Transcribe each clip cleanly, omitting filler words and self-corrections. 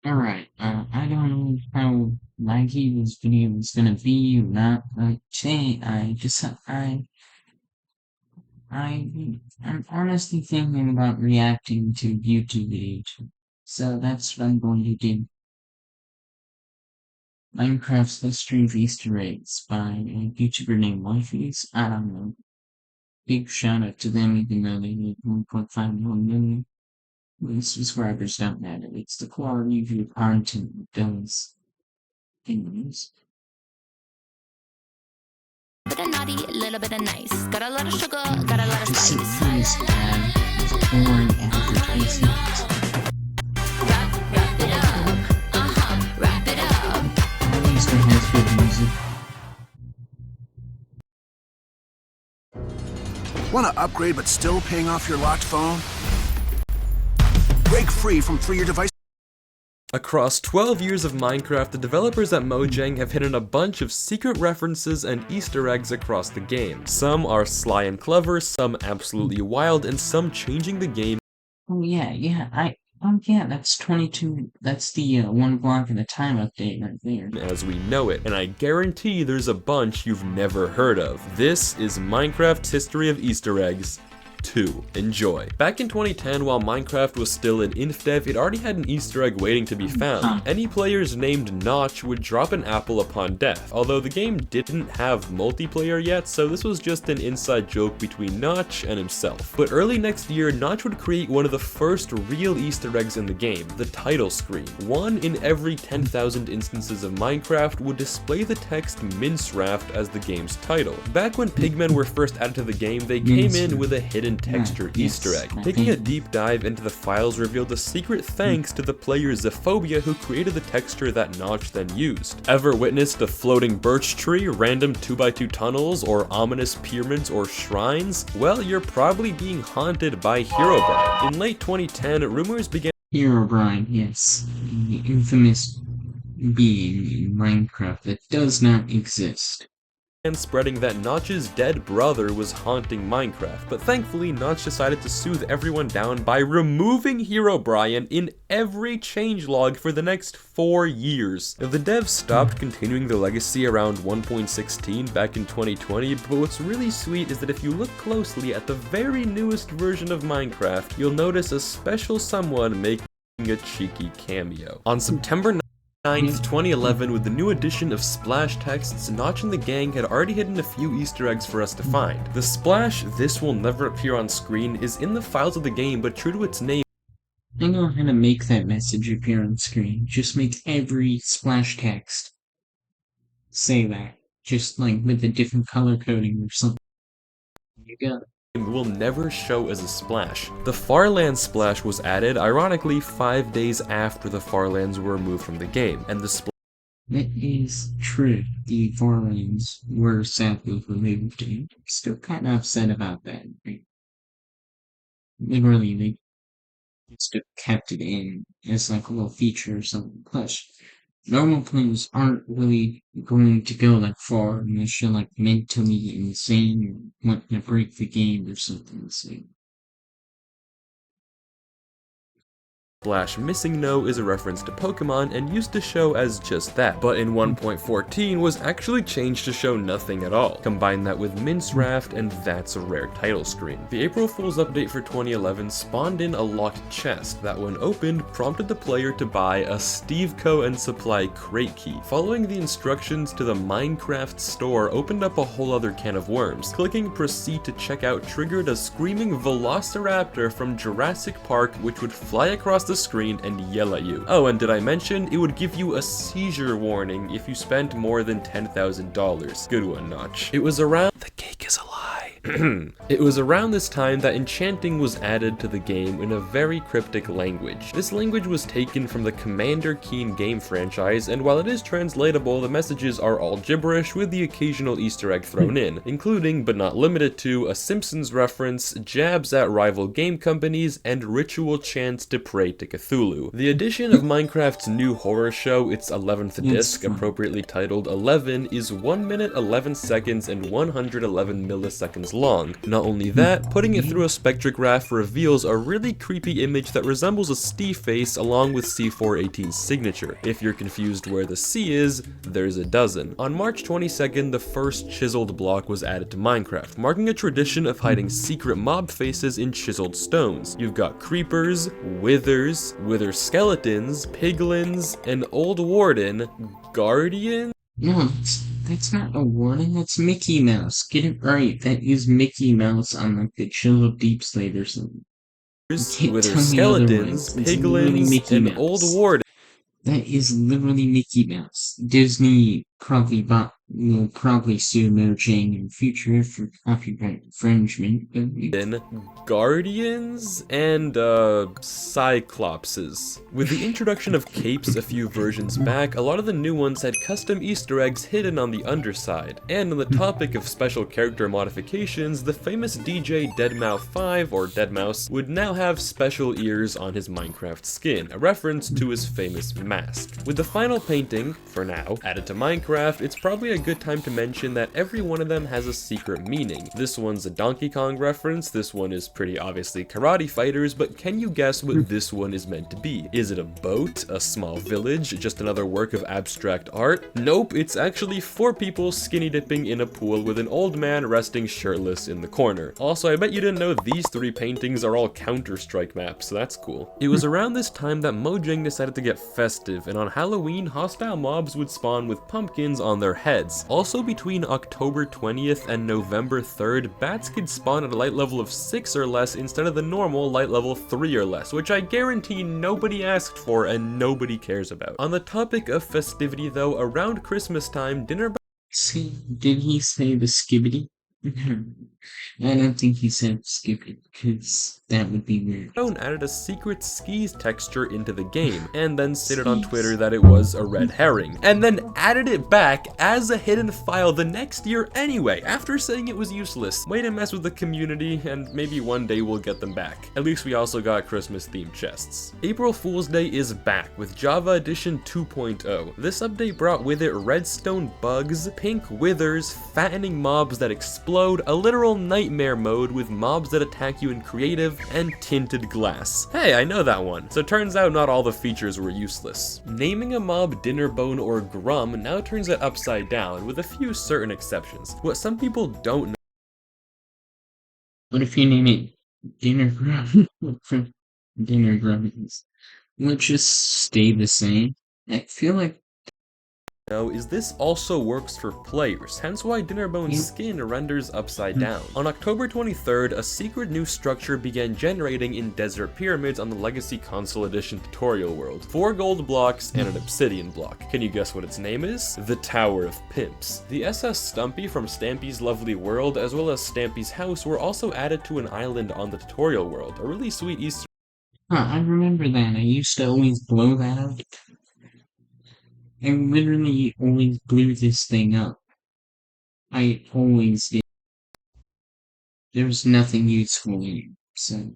Alright, I don't know how laggy this video is gonna be or not, but today I'm honestly thinking about reacting to YouTube videos. So that's what I'm going to do. Minecraft's History of Easter Eggs by a YouTuber named Wifies. I don't know. Big shout out to them even though they get 1.5 million subscribers don't matter. It's the quality of your content that does. Anyways. Bit of naughty, a little bit of nice. Got a lot of sugar, got a lot of Just spice. this ad, boring advertisement. Wrap it up. Wrap it up. At least it has good music. Want to upgrade but still paying off your locked phone? Break free from three-year device. Across 12 years of Minecraft, the developers at Mojang have hidden a bunch of secret references and Easter eggs across the game. Some are sly and clever, some absolutely wild, and some changing the game. Oh yeah, that's 22, that's the one block at a time update right there. As we know it, and I guarantee there's a bunch you've never heard of. This is Minecraft's History of Easter Eggs 2. Enjoy. Back in 2010, while Minecraft was still in inf dev, it already had an Easter egg waiting to be found. Any players named Notch would drop an apple upon death, although the game didn't have multiplayer yet, so this was just an inside joke between Notch and himself. But early next year, Notch would create one of the first real Easter eggs in the game, the title screen. One in every 10,000 instances of Minecraft would display the text Mince Raft as the game's title. Back when pigmen were first added to the game, they came in with a hidden texture Easter egg. Taking a deep dive into the files revealed a secret thanks to the player Zephobia who created the texture that Notch then used. Ever witnessed a floating birch tree, random 2x2 tunnels, or ominous pyramids or shrines? Well, you're probably being haunted by Herobrine. In late 2010, rumors began Herobrine, yes. The infamous being in Minecraft that does not exist. spreading that Notch's dead brother was haunting Minecraft, but thankfully Notch decided to soothe everyone down by removing Herobrine in every changelog for the next 4 years. Now, the devs stopped continuing the legacy around 1.16 back in 2020, but what's really sweet is that if you look closely at the very newest version of Minecraft, you'll notice a special someone making a cheeky cameo. On September 9th, 2011, with the new addition of splash texts, Notch and the gang had already hidden a few Easter eggs for us to find. The splash, "This will never appear on screen," is in the files of the game, but true to its name, I know how to make that message appear on screen. Just make every splash text say that. Just like with a different color coding or something. You got it. will never show as a splash. The Farlands splash was added, ironically, 5 days after the Farlands were removed from the game, and the splash That is true. The Farlands were sadly removed, and I'm still kind of upset about that. Literally, they just kept it in as like a little feature or something. Plus, normal players aren't really going to go that far unless you're like mentally insane or wanting to break the game or something. So, splash missing no is a reference to Pokemon and used to show as just that, but in 1.14 was actually changed to show nothing at all. Combine that with Mince Raft and that's a rare title screen. The April Fool's update for 2011 spawned in a locked chest that when opened prompted the player to buy a Steveco and Supply crate key. Following the instructions to the Minecraft store opened up a whole other can of worms. Clicking proceed to checkout triggered a screaming Velociraptor from Jurassic Park which would fly across the screen and yell at you. Oh, and did I mention it would give you a seizure warning if you spent more than $10,000. Good one, Notch. It was around— the cake is a lie. It was around this time that enchanting was added to the game in a very cryptic language. This language was taken from the Commander Keen game franchise, and while it is translatable, the messages are all gibberish with the occasional Easter egg thrown in, including, but not limited to, a Simpsons reference, jabs at rival game companies, and ritual chants to pray to Cthulhu. The addition of Minecraft's new horror show, its 11th disc, appropriately titled 11, is 1 minute 11 seconds and 111 milliseconds pixels long. Not only that, putting it through a spectrograph reveals a really creepy image that resembles a Steve face along with C418's signature. If you're confused where the C is, there's a dozen. On March 22nd, the first chiseled block was added to Minecraft, marking a tradition of hiding secret mob faces in chiseled stones. You've got creepers, withers, wither skeletons, piglins, an old warden, guardian. No, that's not a warning, that's Mickey Mouse. Get it right, that is Mickey Mouse on like the Chill of Deep Slate or something. You can't Wither tell me skeletons, otherwise. It's literally piglins, Mickey an Mouse. old warden. That is literally Mickey Mouse. Disney will probably sue Mojang in future for copyright infringement, but Guardians and Cyclopses. With the introduction of capes a few versions back, a lot of the new ones had custom Easter eggs hidden on the underside. And on the topic of special character modifications, the famous DJ Deadmau5 or Deadmau5 would now have special ears on his Minecraft skin, a reference to his famous mask. With the final painting, for now, added to Minecraft, it's probably a good time to mention that every one of them has a secret meaning. This one's a Donkey Kong reference, this one is pretty obviously karate fighters, but can you guess what this one is meant to be? Is it a boat, a small village, just another work of abstract art? Nope, it's actually 4 people skinny dipping in a pool with an old man resting shirtless in the corner. Also, I bet you didn't know these 3 paintings are all Counter-Strike maps, so that's cool. It was around this time that Mojang decided to get festive, and on Halloween, hostile mobs would spawn with pumpkins on their heads. Also, between October 20th and November 3rd, bats could spawn at a light level of 6 or less instead of the normal light level 3 or less, which I guarantee nobody asked for and nobody cares about. On the topic of festivity though, around Christmas time, dinner see, did he say the skibbity? I don't think he said skibbity, because that would be weird. Stone added a secret skis texture into the game, and then stated on Twitter that it was a red herring, and then added it back as a hidden file the next year anyway, after saying it was useless. Way to mess with the community, and maybe one day we'll get them back. At least we also got Christmas themed chests. April Fool's Day is back with Java Edition 2.0. This update brought with it redstone bugs, pink withers, fattening mobs that explode, a literal nightmare mode with mobs that attack you in creative, and tinted glass. Hey, I know that one. So turns out not all the features were useless. Naming a mob Dinnerbone or Grum now turns it upside down, with a few certain exceptions. What some people don't know. What if you name it Dinner Grub? Dinner Grubbins. Will it just stay the same? I feel like Is this also works for players, hence why Dinnerbone's skin renders upside down. On October 23rd, a secret new structure began generating in Desert Pyramids on the Legacy Console Edition tutorial world. 4 gold blocks and an obsidian block. Can you guess what its name is? The Tower of Pimps. The SS Stumpy from Stampy's Lovely World as well as Stampy's house were also added to an island on the tutorial world, a really sweet Easter. I remember that. I used to always blow that up. I literally always blew this thing up. I always did. There's nothing useful in it, so.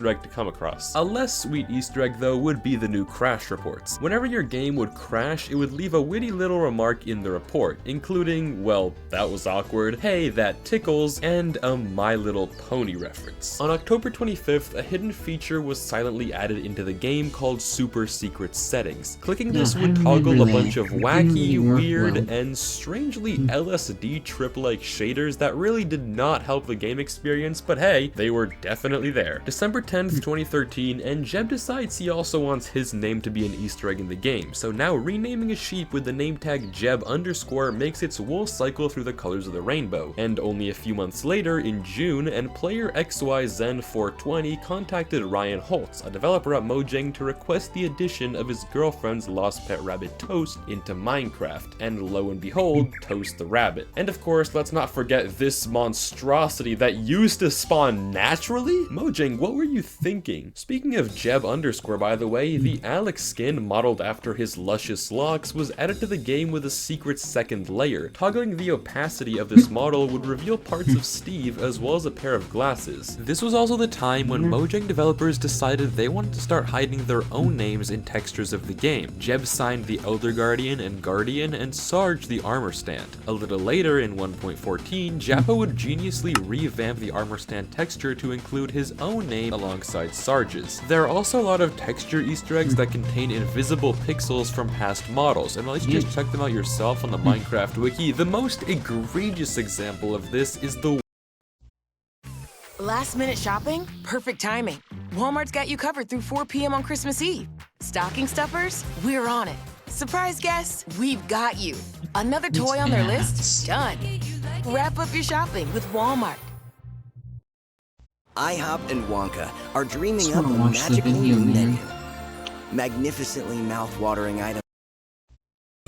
egg to come across. A less sweet Easter egg though would be the new crash reports. Whenever your game would crash, it would leave a witty little remark in the report, including, well, that was awkward, hey, that tickles, and a My Little Pony reference. On October 25th, a hidden feature was silently added into the game called Super Secret Settings. Clicking this would toggle a bunch of wacky, weird, and strangely LSD trip-like shaders that really did not help the game experience, but hey, they were definitely there. December 10th, 2013, and Jeb decides he also wants his name to be an Easter egg in the game, so now renaming a sheep with the name tag Jeb_ makes its wool cycle through the colors of the rainbow. And only a few months later, in June, and player XYZen420 contacted Ryan Holtz, a developer at Mojang, to request the addition of his girlfriend's lost pet rabbit Toast into Minecraft, and lo and behold, Toast the rabbit. And of course, let's not forget this monstrosity that used to spawn naturally? Mojang, what were you thinking? Speaking of Jeb underscore, by the way, the Alex skin modeled after his luscious locks was added to the game with a secret second layer. Toggling the opacity of this model would reveal parts of Steve as well as a pair of glasses. This was also the time when Mojang developers decided they wanted to start hiding their own names in textures of the game. Jeb signed the Elder Guardian and Guardian, and Sarge the armor stand. A little later in 1.14, Jappa would geniusly revamp the armor stand texture to include his own name alongside Sarge's. There are also a lot of texture Easter eggs that contain invisible pixels from past models, and let's just check them out yourself on the Minecraft wiki. The most egregious example of this is the Last minute shopping? Perfect timing. Walmart's got you covered through 4 p.m. on Christmas Eve. Stocking stuffers? We're on it. Surprise guests? We've got you. Another toy on their list? Done. Wrap up your shopping with Walmart. IHOP and Wonka are dreaming Just up a wanna watch the magical video, new man. menu. Magnificently mouth-watering items.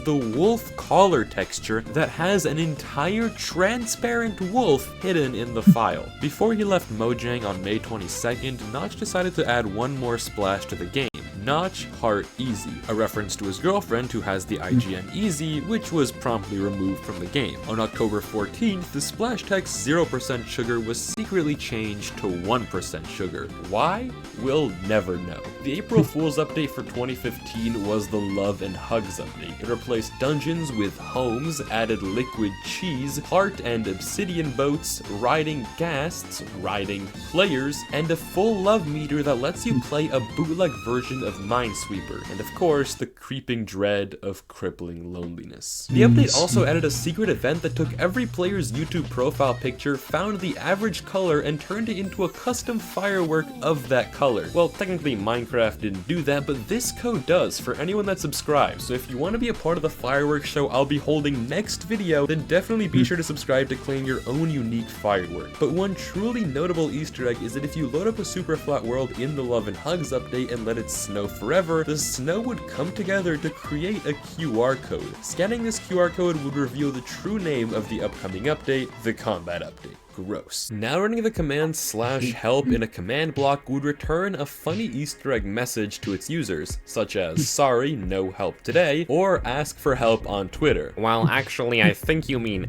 the wolf collar texture that has an entire transparent wolf hidden in the file. Before he left Mojang on May 22nd, Notch decided to add one more splash to the game. Notch Heart Easy, a reference to his girlfriend who has the IGN Easy, which was promptly removed from the game. On October 14th, the splash text 0% sugar was secretly changed to 1% sugar. Why? We'll never know. The April Fool's update for 2015 was the Love and Hugs update. It replaced dungeons with homes, added liquid cheese, heart and obsidian boats, riding ghasts, riding players, and a full love meter that lets you play a bootleg version of Minesweeper, and of course, the creeping dread of crippling loneliness. The update also added a secret event that took every player's YouTube profile picture, found the average color, and turned it into a custom firework of that color. Well, technically Minecraft didn't do that, but this code does for anyone that subscribes, so if you want to be a part of the fireworks show I'll be holding next video, then definitely be sure to subscribe to claim your own unique firework. But one truly notable Easter egg is that if you load up a super flat world in the Love and Hugs update and let it snow forever, the snow would come together to create a QR code. Scanning this QR code would reveal the true name of the upcoming update, the Combat Update. Gross. Now running the command /help in a command block would return a funny Easter egg message to its users, such as sorry, no help today, or ask for help on Twitter. Well, actually, I think you mean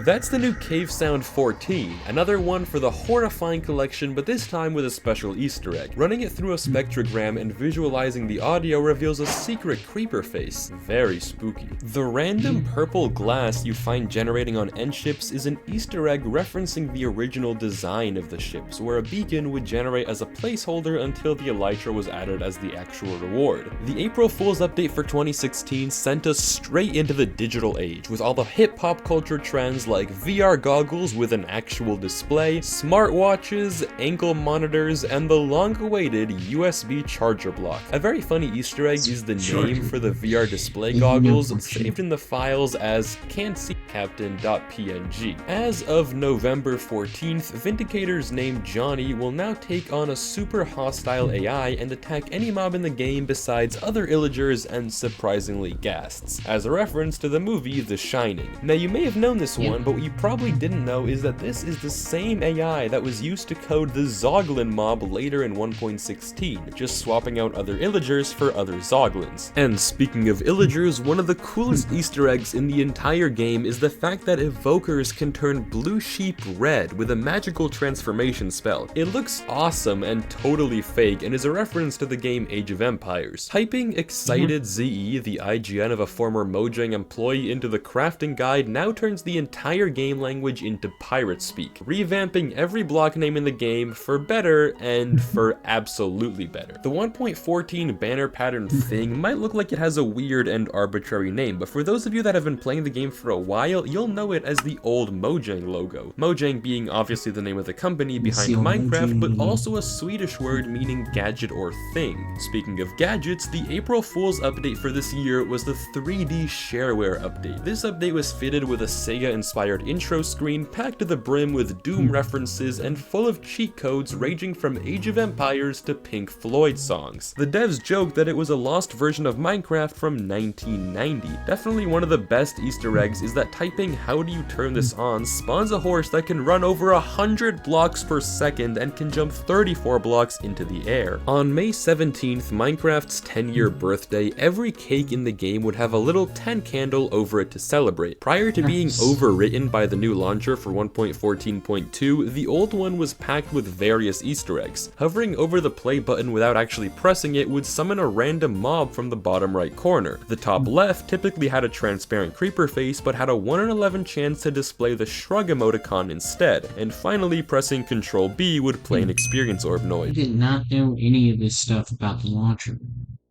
That's the new Cave Sound 14, another one for the horrifying collection, but this time with a special Easter egg. Running it through a spectrogram and visualizing the audio reveals a secret creeper face. Very spooky. The random purple glass you find generating on end ships is an Easter egg referencing the original design of the ships, where a beacon would generate as a placeholder until the elytra was added as the actual reward. The April Fool's update for 2016 sent us straight into the digital age, with all the hip-hop culture trends like VR goggles with an actual display, smartwatches, ankle monitors, and the long-awaited USB charger block. A very funny Easter egg is the name for the VR display goggles, saved in the files as can'tseecaptain.png. As of November 14th, Vindicators named Johnny will now take on a super hostile AI and attack any mob in the game besides other illagers and surprisingly ghasts, as a reference to the movie The Shining. Now you may have known this one, but what you probably didn't know is that this is the same AI that was used to code the Zoglin mob later in 1.16, just swapping out other illagers for other Zoglins. And speaking of illagers, one of the coolest Easter eggs in the entire game is the fact that evokers can turn blue sheep red with a magical transformation spell. It looks awesome and totally fake and is a reference to the game Age of Empires. Typing excited ZE, the IGN of a former Mojang employee, into the crafting guide now turns the entire game language into pirate speak, revamping every block name in the game for better and for absolutely better. The 1.14 banner pattern thing might look like it has a weird and arbitrary name, but for those of you that have been playing the game for a while, you'll know it as the old Mojang logo. Mojang being obviously the name of the company behind Minecraft, but also a Swedish word meaning gadget or thing. Speaking of gadgets, the April Fool's update for this year was the 3D shareware update. This update was fitted with a Sega-inspired intro screen packed to the brim with Doom references and full of cheat codes ranging from Age of Empires to Pink Floyd songs. The devs joked that it was a lost version of Minecraft from 1990. Definitely one of the best Easter eggs is that typing "how do you turn this on" spawns a horse that can run over 100 blocks per second and can jump 34 blocks into the air. On May 17th, Minecraft's 10-year birthday, every cake in the game would have a little 10 candle over it to celebrate. Prior to being overwritten by the new launcher for 1.14.2, the old one was packed with various Easter eggs. Hovering over the play button without actually pressing it would summon a random mob from the bottom right corner. The top left typically had a transparent creeper face but had a 1 in 11 chance to display the shrug emoticon instead. And finally, pressing Ctrl B would play an experience orb I noise. did not know any of this stuff about the launcher.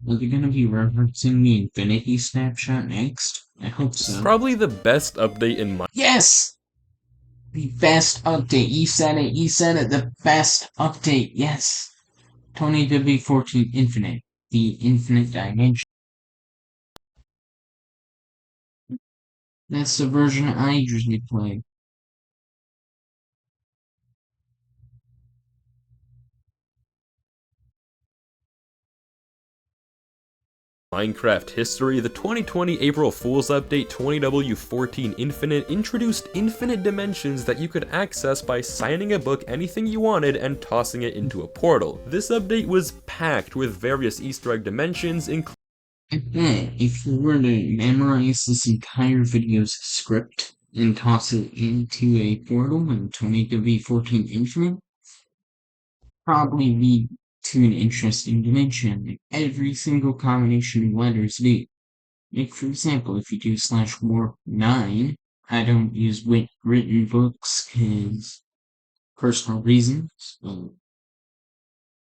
Are they going to be referencing the Infinity Snapshot next? I hope It's so. probably the best update in my Yes! The best update. You said it. You said it. The best update. Yes. 20W14 Infinite. The infinite dimension. That's the version I usually play. Minecraft history. The 2020 April Fool's Update 20W14 Infinite introduced infinite dimensions that you could access by signing a book anything you wanted and tossing it into a portal. This update was packed with various Easter egg dimensions, including I bet if you were to memorize this entire video's script and toss it into a portal in 20W14 Infinite, probably lead to an interesting dimension that every single combination of letters do. Like, for example, if you do /warp9, I don't use written books because personal reasons, but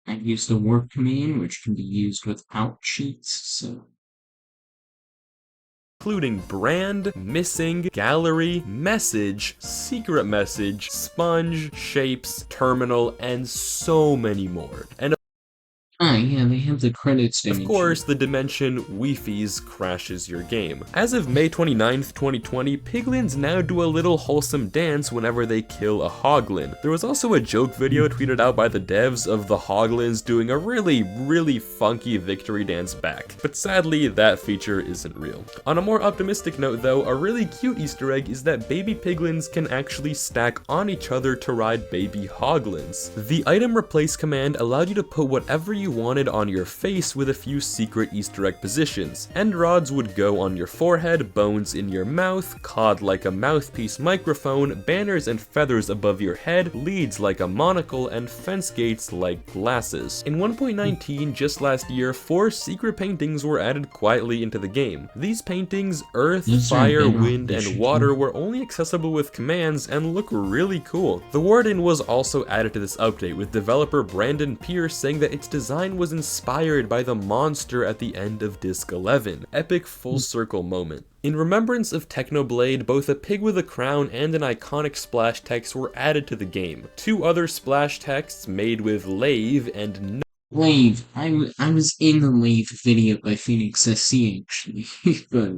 I use the warp command, which can be used without cheats, so brand, missing, gallery, message, secret message, sponge, shapes, terminal, and so many more. And yeah, they have the credits of dimension. course, the dimension Wifies crashes your game. As of May 29th, 2020, piglins now do a little wholesome dance whenever they kill a hoglin. There was also a joke video tweeted out by the devs of the hoglins doing a really funky victory dance back. But sadly, that feature isn't real. On a more optimistic note though, a really cute Easter egg is that baby piglins can actually stack on each other to ride baby hoglins. The item replace command allowed you to put whatever you wanted on your face with a few secret Easter egg positions. End rods would go on your forehead, bones in your mouth, cod like a mouthpiece microphone, banners and feathers above your head, leads like a monocle, and fence gates like glasses. In 1.19, just last year, 4 secret paintings were added quietly into the game. These paintings, earth, fire, wind, and water, were only accessible with commands and look really cool. The warden was also added to this update, with developer Brandon Pierce saying that its design was inspired by the monster at the end of Disc 11. Epic full circle moment. In remembrance of Technoblade, both a pig with a crown and an iconic splash text were added to the game. 2 other splash texts made with Lave and Lave. I was in the Lave video by Phoenix SC actually, but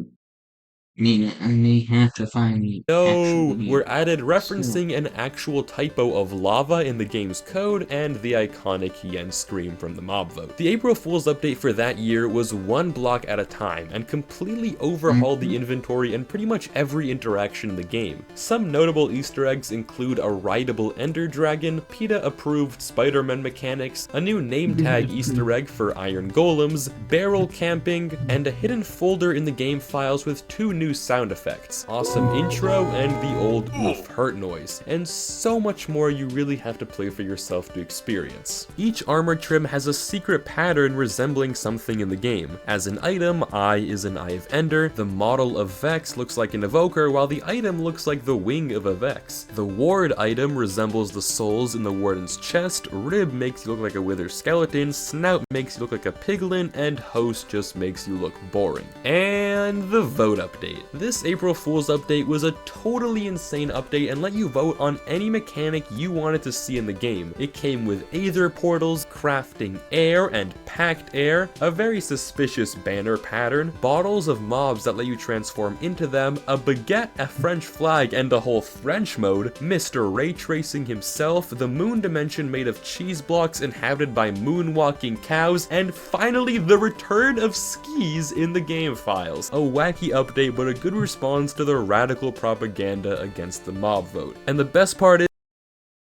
I may have to find the actual video. were added, referencing an actual typo of lava in the game's code and the iconic yen scream from the mob vote. The April Fool's update for that year was 1 block at a time and completely overhauled the inventory and pretty much every interaction in the game. Some notable Easter eggs include a rideable ender dragon, PETA approved Spider-Man mechanics, a new name tag Easter egg for iron golems, barrel camping, and a hidden folder in the game files with 2 new sound effects, awesome intro, and the old oof hurt noise, and so much more you really have to play for yourself to experience. Each armor trim has a secret pattern resembling something in the game. As an item, Eye is an Eye of Ender, the model of Vex looks like an evoker, while the item looks like the wing of a Vex. The ward item resembles the souls in the warden's chest, rib makes you look like a withered skeleton, snout makes you look like a piglin, and host just makes you look boring. And the vote update. This April Fool's update was a totally insane update and let you vote on any mechanic you wanted to see in the game. It came with Aether portals, crafting air and packed air, a very suspicious banner pattern, bottles of mobs that let you transform into them, a baguette, a French flag, and a whole French mode, Mr. Ray Tracing himself, the moon dimension made of cheese blocks inhabited by moonwalking cows, and finally the return of skis in the game files. A wacky update, but but a good response to the radical propaganda against the mob vote. And the best part is,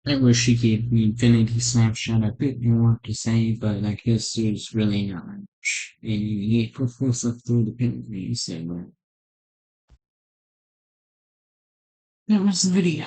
I wish he gave the Infinity Snapshot a bit more to say, but I guess there's really not much. And he performs up through the penalty, so that was the video.